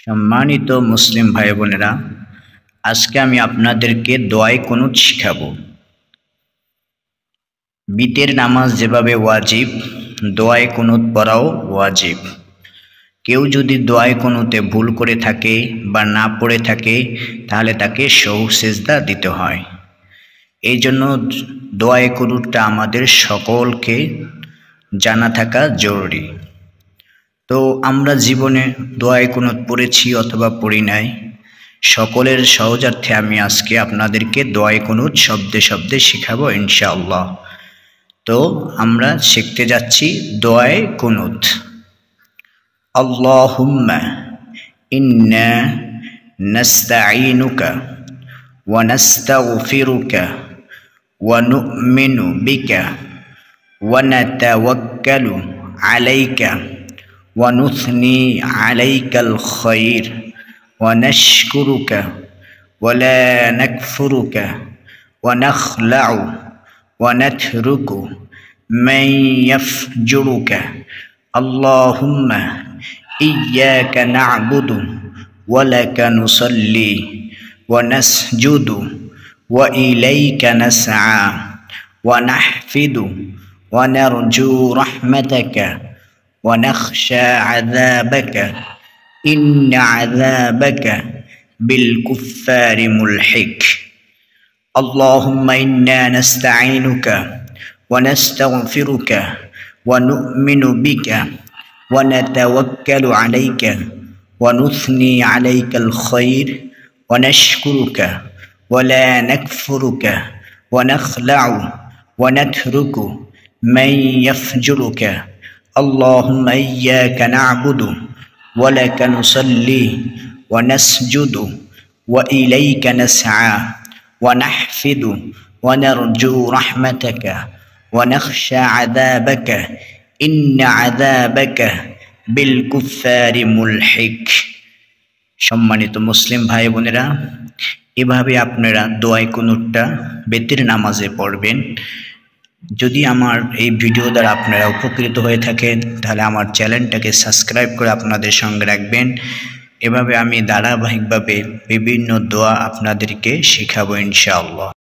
সম্মানিত মুসলিম ভাই বোনেরা, আজকে আমি আপনাদেরকে দোয়ায়ে কুনুত শিখাবো। বিতের নামাজ যেভাবে ওয়াজিব, দোয়ায়ে কুনুত পড়াও ওয়াজিব। কেউ যদি দোয়ায়ে কুনুতে ভুল করে থাকে বা না পড়ে থাকে, তাহলে তাকে সহু সেজদা দিতে হয়। এই জন্য দোয়ায়ে কুনুতটা আমাদের সকলকে জানা থাকা জরুরি। তো আমরা জীবনে দোয়ায়ে কুনুত পড়েছি অথবা পড়ি নাই, সকলের সহজার্থে আমি আজকে আপনাদেরকে দোয়ায়ে কুনুত শব্দে শব্দে শিখাবো ইনশাআল্লাহ। তো আমরা শিখতে যাচ্ছি দোয়ায়ে কুনুত। আল্লাহুম্মা ইন্না নাস্তাঈনুকা ওয়া নাস্তাগফিরুকা ওয়া নু'মিনু বিকা ওয়া নাতাওয়াক্কালু আলাইকা ونثني عليك الخير ونشكرك ولا نكفرك ونخلع ونترك من يفجرك اللهم إياك نعبد ولك نصلي ونسجد وإليك نسعى ونحفد ونرجو رحمتك ونخشى عذابك إن عذابك بالكفار ملحق اللهم إنا نستعينك ونستغفرك ونؤمن بك ونتوكل عليك ونثني عليك الخير ونشكرك ولا نكفرك ونخلع ونترك من يفجرك اللهم إياك نعبد ولك نصلي ونسجد وإليك نسعى ونحفد ونرجو رحمتك ونخشى عذابك إن عذابك بالكفار ملحق। সম্মানিত মুসলিম ভাই বোনেরা, এভাবে আপনারা দোয়ায়ে কুনুতটা বেতের নামাজে পড়বেন। যদি আমার এই ভিডিও দ্বারা আপনারা উপকৃত হয়ে থাকেন, তাহলে আমার চ্যানেলটাকে সাবস্ক্রাইব করে আপনাদের সঙ্গে রাখবেন। এভাবে আমি ধারাবাহিকভাবে বিভিন্ন দোয়া আপনাদেরকে শেখাবো ইনশাআল্লাহ।